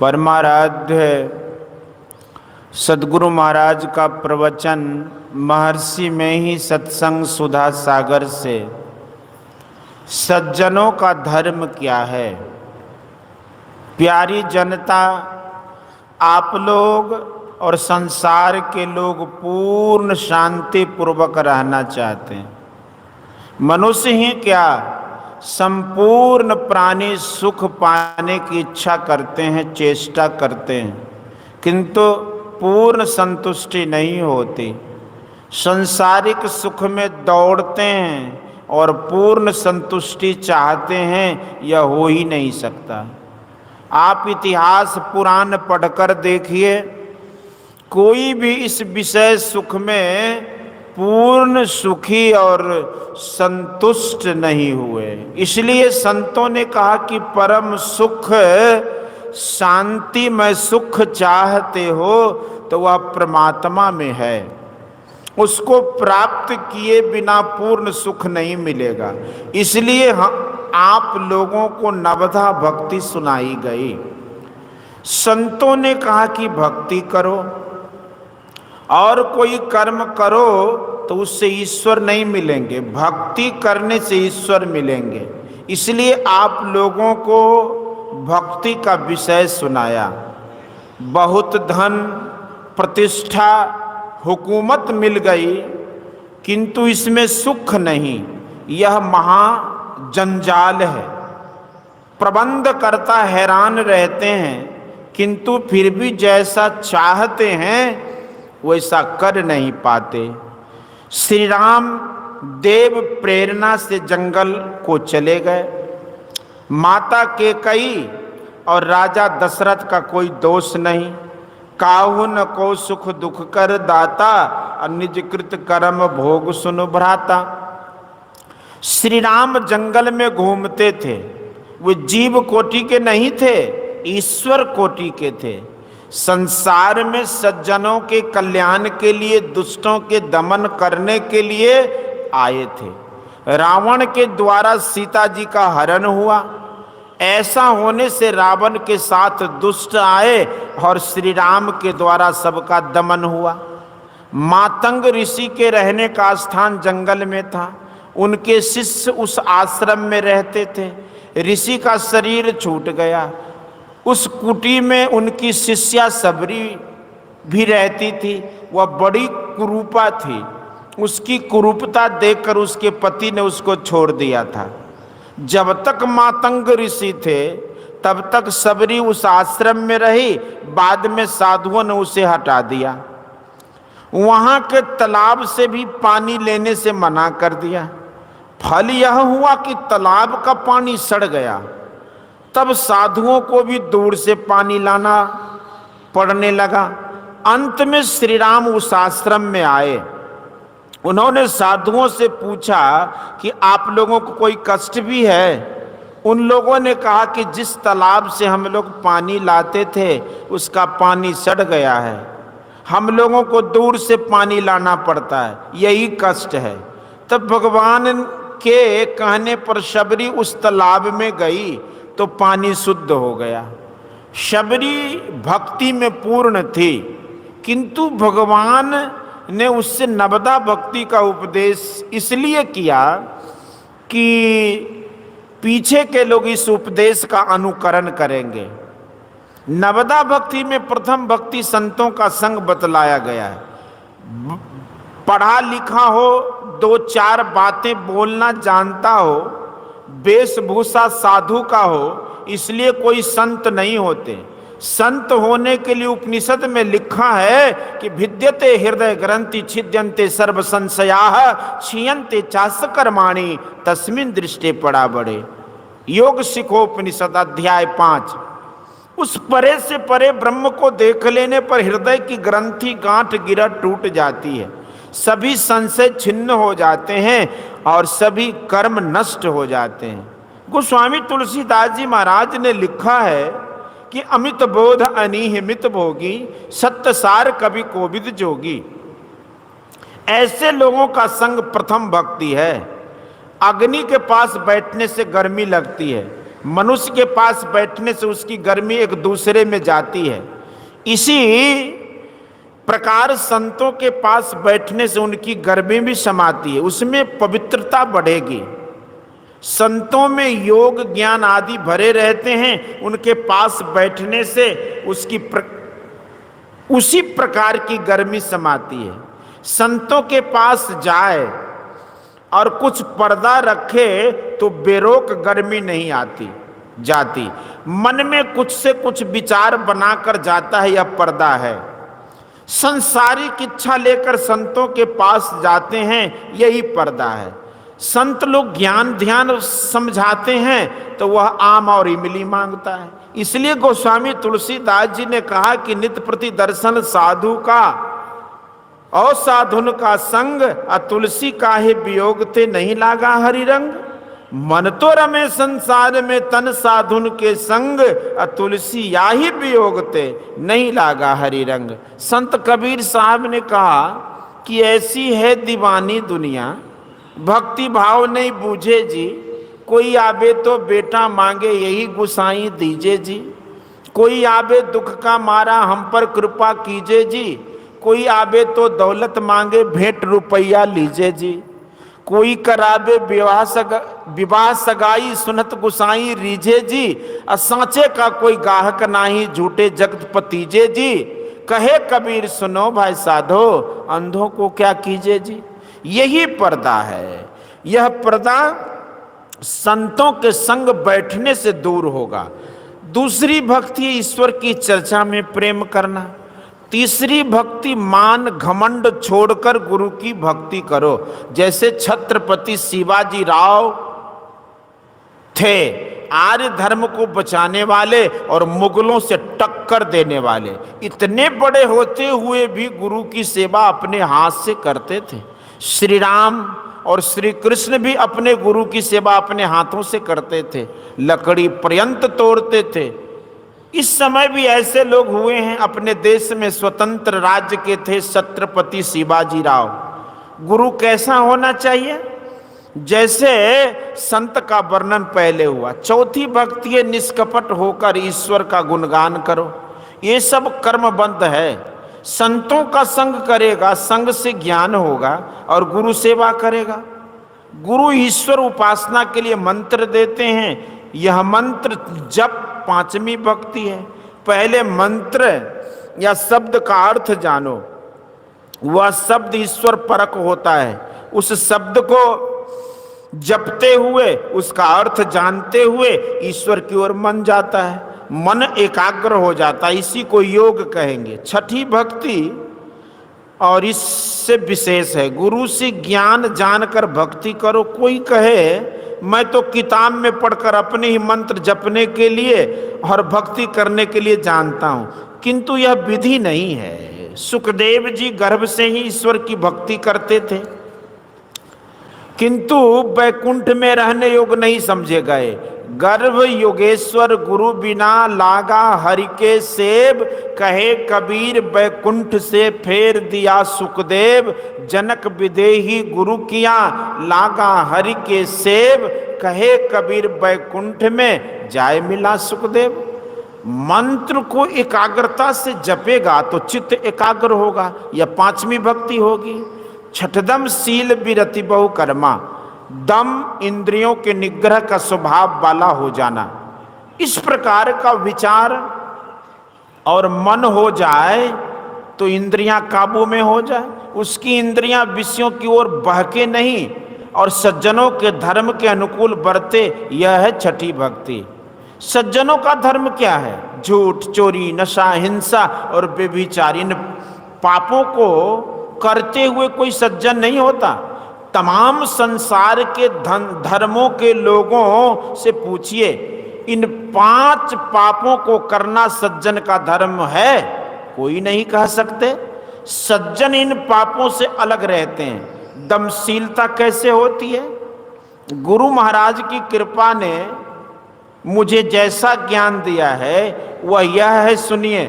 परमाराध्य सद्गुरु महाराज का प्रवचन महर्षि में ही सत्संग सुधा सागर से सज्जनों का धर्म क्या है। प्यारी जनता, आप लोग और संसार के लोग पूर्ण शांति पूर्वक रहना चाहते हैं। मनुष्य ही क्या, संपूर्ण प्राणी सुख पाने की इच्छा करते हैं, चेष्टा करते हैं, किंतु पूर्ण संतुष्टि नहीं होती। संसारिक सुख में दौड़ते हैं और पूर्ण संतुष्टि चाहते हैं, यह हो ही नहीं सकता। आप इतिहास पुराण पढ़कर देखिए, कोई भी इस विषय सुख में पूर्ण सुखी और संतुष्ट नहीं हुए। इसलिए संतों ने कहा कि परम सुख शांतिमय सुख चाहते हो तो वह परमात्मा में है। उसको प्राप्त किए बिना पूर्ण सुख नहीं मिलेगा। इसलिए आप लोगों को नवधा भक्ति सुनाई गई। संतों ने कहा कि भक्ति करो और कोई कर्म करो तो उससे ईश्वर नहीं मिलेंगे, भक्ति करने से ईश्वर मिलेंगे। इसलिए आप लोगों को भक्ति का विषय सुनाया। बहुत धन, प्रतिष्ठा, हुकूमत मिल गई, किंतु इसमें सुख नहीं। यह महा जंजाल है। प्रबंधकर्ता हैरान रहते हैं, किंतु फिर भी जैसा चाहते हैं वैसा कर नहीं पाते। श्री राम देव प्रेरणा से जंगल को चले गए। माता कैकेयी और राजा दशरथ का कोई दोष नहीं। काहू न को सुख दुख कर दाता, निज कृत कर्म भोग सुन भ्राता। श्री राम जंगल में घूमते थे। वे जीव कोटि के नहीं थे, ईश्वर कोटि के थे। संसार में सज्जनों के कल्याण के लिए, दुष्टों के दमन करने के लिए आए थे। रावण के द्वारा सीता जी का हरण हुआ। ऐसा होने से रावण के साथ दुष्ट आए और श्री राम के द्वारा सबका दमन हुआ। मातंग ऋषि के रहने का स्थान जंगल में था। उनके शिष्य उस आश्रम में रहते थे। ऋषि का शरीर छूट गया। उस कुटी में उनकी शिष्या सबरी भी रहती थी। वह बड़ी कुरूपा थी। उसकी कुरूपता देखकर उसके पति ने उसको छोड़ दिया था। जब तक मातंग ऋषि थे तब तक सबरी उस आश्रम में रही। बाद में साधुओं ने उसे हटा दिया। वहां के तालाब से भी पानी लेने से मना कर दिया। फल यह हुआ कि तालाब का पानी सड़ गया। तब साधुओं को भी दूर से पानी लाना पड़ने लगा। अंत में श्री राम उस आश्रम में आए। उन्होंने साधुओं से पूछा कि आप लोगों को कोई कष्ट भी है? उन लोगों ने कहा कि जिस तालाब से हम लोग पानी लाते थे उसका पानी सड़ गया है। हम लोगों को दूर से पानी लाना पड़ता है, यही कष्ट है। तब भगवान के कहने पर शबरी उस तालाब में गई तो पानी शुद्ध हो गया। शबरी भक्ति में पूर्ण थी, किंतु भगवान ने उससे नवदा भक्ति का उपदेश इसलिए किया कि पीछे के लोग इस उपदेश का अनुकरण करेंगे। नवदा भक्ति में प्रथम भक्ति संतों का संग बतलाया गया है। पढ़ा लिखा हो, दो चार बातें बोलना जानता हो, वेशभूषा साधु का हो, इसलिए कोई संत नहीं होते। संत होने के लिए उपनिषद में लिखा है कि भिद्यते हृदय ग्रंथि छिद्यन्ते सर्व संशयाः क्षीयन्ते चास कर्माणि तस्मिन् दृष्टे पड़ा बड़े। योग सिखोपनिषद अध्याय 5। उस परे से परे ब्रह्म को देख लेने पर हृदय की ग्रंथि गांठ गिरा टूट जाती है। सभी संशय छिन्न हो जाते हैं और सभी कर्म नष्ट हो जाते हैं। गोस्वामी तुलसीदास जी महाराज ने लिखा है कि अमित बोध अनीह मित भोगी, सत्य सार कवि कोविद जोगी। ऐसे लोगों का संग प्रथम भक्ति है। अग्नि के पास बैठने से गर्मी लगती है, मनुष्य के पास बैठने से उसकी गर्मी एक दूसरे में जाती है, इसी प्रकार संतों के पास बैठने से उनकी गर्मी भी समाती है, उसमें पवित्रता बढ़ेगी। संतों में योग ज्ञान आदि भरे रहते हैं, उनके पास बैठने से उसी प्रकार की गर्मी समाती है। संतों के पास जाए और कुछ पर्दा रखे तो बेरोक गर्मी नहीं आती जाती, मन में कुछ से कुछ विचार बनाकर जाता है, यह पर्दा है। संसारिक इच्छा लेकर संतों के पास जाते हैं, यही पर्दा है। संत लोग ज्ञान ध्यान समझाते हैं तो वह आम और इमली मांगता है। इसलिए गोस्वामी तुलसीदास जी ने कहा कि नित्य प्रति दर्शन साधु का और साधुन का संग, तुलसी काहे वियोग ते नहीं लागा हरि रंग। मन तो रमे संसार में तन साधुन के संग, तुलसी याही वियोग ते नहीं लागा हरि रंग। संत कबीर साहब ने कहा कि ऐसी है दीवानी दुनिया, भक्ति भाव नहीं बूझे जी। कोई आवे तो बेटा मांगे, यही गुसाई दीजे जी। कोई आवे दुख का मारा, हम पर कृपा कीजिए जी। कोई आवे तो दौलत मांगे, भेंट रुपया लीजे जी। कोई करावे विवाह सगाई, सुनत गुसाई रीझे जी। सांचे का कोई गाहक नाही, झूठे जगत पतीजे जी। कहे कबीर सुनो भाई साधो, अंधों को क्या कीजिए जी। यही पर्दा है। यह पर्दा संतों के संग बैठने से दूर होगा। दूसरी भक्ति ईश्वर की चर्चा में प्रेम करना। तीसरी भक्ति मान घमंड छोड़कर गुरु की भक्ति करो। जैसे छत्रपति शिवाजी राव थे, आर्य धर्म को बचाने वाले और मुगलों से टक्कर देने वाले, इतने बड़े होते हुए भी गुरु की सेवा अपने हाथ से करते थे। श्री राम और श्री कृष्ण भी अपने गुरु की सेवा अपने हाथों से करते थे, लकड़ी पर्यंत तोड़ते थे। इस समय भी ऐसे लोग हुए हैं। अपने देश में स्वतंत्र राज्य के थे छत्रपति शिवाजी राव। गुरु कैसा होना चाहिए? जैसे संत का वर्णन पहले हुआ। चौथी भक्ति है निष्कपट होकर ईश्वर का गुणगान करो। ये सब कर्मबंध है। संतों का संग करेगा, संग से ज्ञान होगा और गुरु सेवा करेगा। गुरु ईश्वर उपासना के लिए मंत्र देते हैं। यह मंत्र जप पांचवी भक्ति है। पहले मंत्र या शब्द का अर्थ जानो। वह शब्द ईश्वर परक होता है। उस शब्द को जपते हुए, उसका अर्थ जानते हुए ईश्वर की ओर मन जाता है, मन एकाग्र हो जाता है। इसी को योग कहेंगे। छठी भक्ति और इससे विशेष है, गुरु से ज्ञान जानकर भक्ति करो। कोई कहे मैं तो किताब में पढ़कर अपने ही मंत्र जपने के लिए और भक्ति करने के लिए जानता हूं, किंतु यह विधि नहीं है। सुखदेव जी गर्भ से ही ईश्वर की भक्ति करते थे, किंतु वैकुंठ में रहने योग्य नहीं समझे गए। गर्भ योगेश्वर गुरु बिना लागा हरि के सेब, कहे कबीर वैकुंठ से फेर दिया सुखदेव। जनक विदेही गुरु किया लागा हरि के सेब, कहे कबीर वैकुंठ में जाय मिला सुखदेव। मंत्र को एकाग्रता से जपेगा तो चित्त एकाग्र होगा। यह पांचवी भक्ति होगी। छठदम शील विरति बहु कर्मा, दम इंद्रियों के निग्रह का स्वभाव वाला हो जाना। इस प्रकार का विचार और मन हो जाए तो इंद्रियां काबू में हो जाए। उसकी इंद्रियां विषयों की ओर बहके नहीं और सज्जनों के धर्म के अनुकूल बरते। यह है छठी भक्ति। सज्जनों का धर्म क्या है? झूठ, चोरी, नशा, हिंसा और व्यभिचार। इन पापों को करते हुए कोई सज्जन नहीं होता। तमाम संसार के धर्मों के लोगों से पूछिए, इन 5 पापों को करना सज्जन का धर्म है? कोई नहीं कह सकते। सज्जन इन पापों से अलग रहते हैं। दमशीलता कैसे होती है? गुरु महाराज की कृपा ने मुझे जैसा ज्ञान दिया है वह यह है, सुनिए।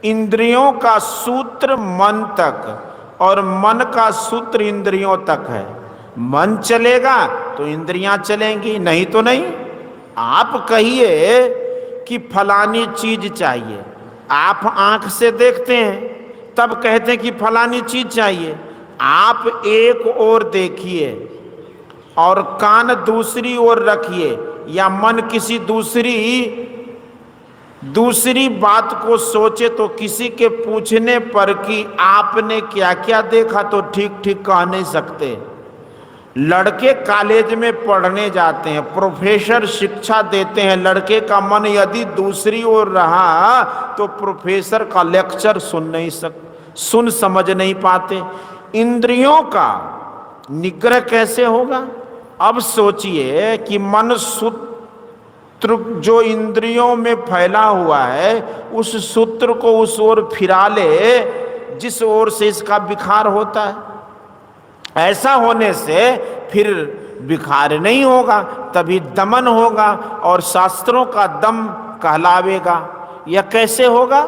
इंद्रियों का सूत्र मन तक और मन का सूत्र इंद्रियों तक है। मन चलेगा तो इंद्रियां चलेंगी, नहीं तो नहीं। आप कहिए कि फलानी चीज चाहिए, आप आंख से देखते हैं तब कहते हैं कि फलानी चीज चाहिए। आप एक ओर देखिए और कान दूसरी ओर रखिए, या मन किसी दूसरी बात को सोचे, तो किसी के पूछने पर कि आपने क्या क्या देखा तो ठीक ठीक कह नहीं सकते। लड़के कॉलेज में पढ़ने जाते हैं, प्रोफेसर शिक्षा देते हैं, लड़के का मन यदि दूसरी ओर रहा तो प्रोफेसर का लेक्चर सुन समझ नहीं पाते। इंद्रियों का निग्रह कैसे होगा? अब सोचिए कि मन सूत्र जो इंद्रियों में फैला हुआ है, उस सूत्र को उस ओर फिरा ले जिस ओर से इसका विखार होता है। ऐसा होने से फिर विखार नहीं होगा, तभी दमन होगा और शास्त्रों का दम कहलावेगा। यह कैसे होगा?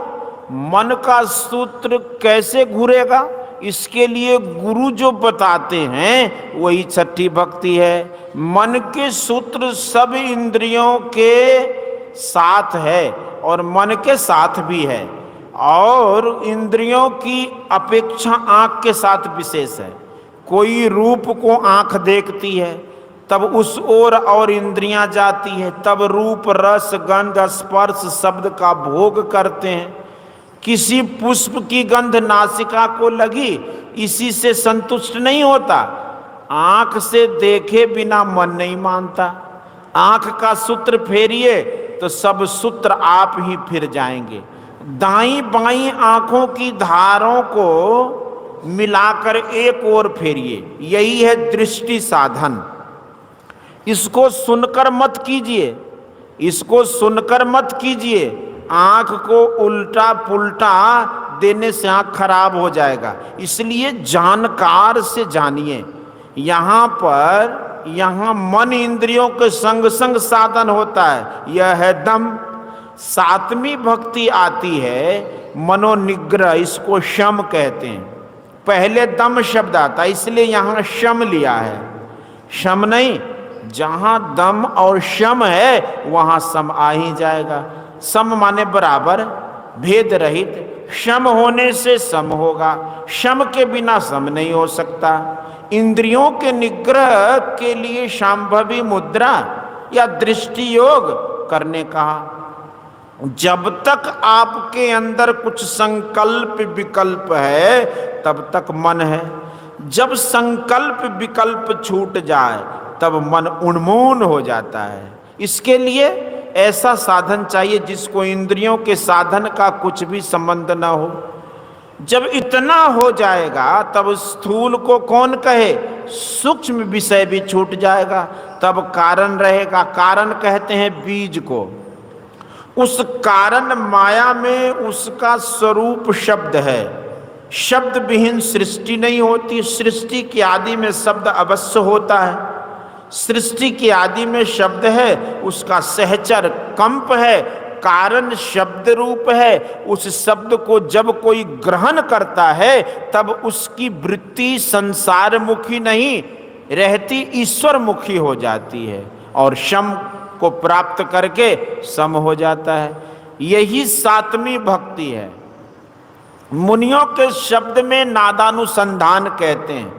मन का सूत्र कैसे घूरेगा? इसके लिए गुरु जो बताते हैं वही छठी भक्ति है। मन के सूत्र सब इंद्रियों के साथ है और मन के साथ भी है, और इंद्रियों की अपेक्षा आंख के साथ विशेष है। कोई रूप को आंख देखती है तब उस ओर और इंद्रियां जाती है, तब रूप रस गंध स्पर्श शब्द का भोग करते हैं। किसी पुष्प की गंध नासिका को लगी, इसी से संतुष्ट नहीं होता, आंख से देखे बिना मन नहीं मानता। आंख का सूत्र फेरिए तो सब सूत्र आप ही फिर जाएंगे। दाईं बाईं आंखों की धारों को मिलाकर एक ओर फेरिए, यही है दृष्टि साधन। इसको सुनकर मत कीजिए, इसको सुनकर मत कीजिए। आंख को उल्टा पुल्टा देने से आंख खराब हो जाएगा, इसलिए जानकार से जानिए। यहाँ मन इंद्रियों के संग संग साधन होता है, यह है दम। सातवीं भक्ति आती है मनोनिग्रह, इसको शम कहते हैं। पहले दम शब्द आता है, इसलिए यहाँ शम लिया है, शम नहीं। जहाँ दम और शम है वहाँ सम आ ही जाएगा। सम माने बराबर, भेद रहित। शम होने से सम होगा, शम के बिना सम नहीं हो सकता। इंद्रियों के निग्रह के लिए शांभवी मुद्रा या दृष्टि योग करने कहा। जब तक आपके अंदर कुछ संकल्प विकल्प है तब तक मन है। जब संकल्प विकल्प छूट जाए तब मन उन्मूलन हो जाता है। इसके लिए ऐसा साधन चाहिए जिसको इंद्रियों के साधन का कुछ भी संबंध न हो। जब इतना हो जाएगा तब स्थूल को कौन कहे, सूक्ष्म विषय भी छूट जाएगा। तब कारण रहेगा, कारण कहते हैं बीज को। उस कारण माया में उसका स्वरूप शब्द है। शब्द विहीन सृष्टि नहीं होती। सृष्टि की आदि में शब्द अवश्य होता है। सृष्टि की आदि में शब्द है, उसका सहचर कंप है, कारण शब्द रूप है। उस शब्द को जब कोई ग्रहण करता है तब उसकी वृत्ति संसार मुखी नहीं रहती, ईश्वर मुखी हो जाती है और शम को प्राप्त करके सम हो जाता है। यही सातवीं भक्ति है। मुनियों के शब्द में नादानुसंधान कहते हैं।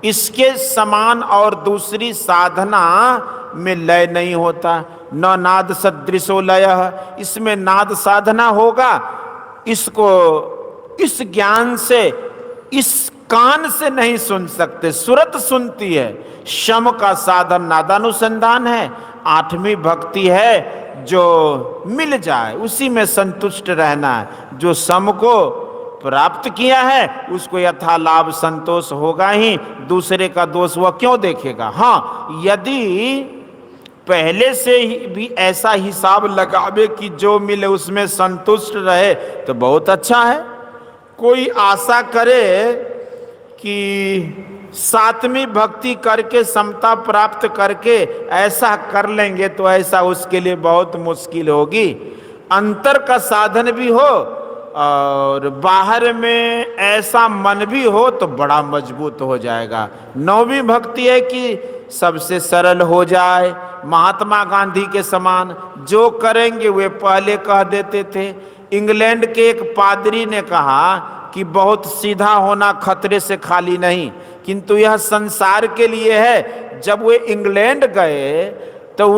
इसके समान और दूसरी साधना में लय नहीं होता। न नाद सदृशो लय, इसमें नाद साधना होगा। इसको इस ज्ञान से, इस कान से नहीं सुन सकते, सुरत सुनती है। शम का साधन नादानुसंधान है। आठवीं भक्ति है जो मिल जाए उसी में संतुष्ट रहना है। जो सम को प्राप्त किया है उसको यथा लाभ संतोष होगा ही, दूसरे का दोष वह क्यों देखेगा। हाँ, यदि पहले से ही भी ऐसा हिसाब लगावे कि जो मिले उसमें संतुष्ट रहे तो बहुत अच्छा है। कोई आशा करे कि सातवीं भक्ति करके समता प्राप्त करके ऐसा कर लेंगे तो ऐसा उसके लिए बहुत मुश्किल होगी। अंतर का साधन भी हो और बाहर में ऐसा मन भी हो तो बड़ा मजबूत हो जाएगा। नौवीं भक्ति है कि सबसे सरल हो जाए, महात्मा गांधी के समान जो करेंगे वे पहले कह देते थे। इंग्लैंड के एक पादरी ने कहा कि बहुत सीधा होना खतरे से खाली नहीं, किंतु यह संसार के लिए है। जब वे इंग्लैंड गए तो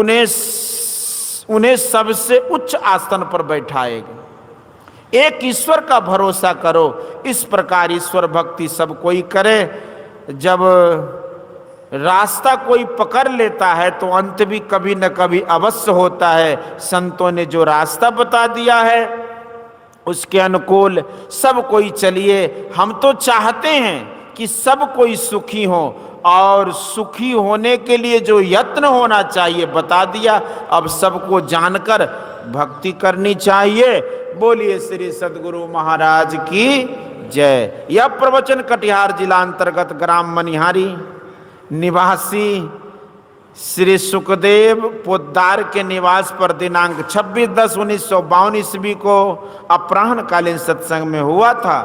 उन्हें सबसे उच्च आसन पर बैठाएगा। एक ईश्वर का भरोसा करो। इस प्रकार ईश्वर भक्ति सब कोई करे। जब रास्ता कोई पकड़ लेता है तो अंत भी कभी न कभी अवश्य होता है। संतों ने जो रास्ता बता दिया है उसके अनुकूल सब कोई चलिए। हम तो चाहते हैं कि सब कोई सुखी हो, और सुखी होने के लिए जो यत्न होना चाहिए बता दिया। अब सबको जानकर भक्ति करनी चाहिए। बोलिए श्री सद्गुरु महाराज की जय। यह प्रवचन कटिहार जिला अंतर्गत ग्राम मनिहारी निवासी श्री सुखदेव पोद्दार के निवास पर दिनांक 26/10/1952 ईस्वी को अपराह्न कालीन सत्संग में हुआ था।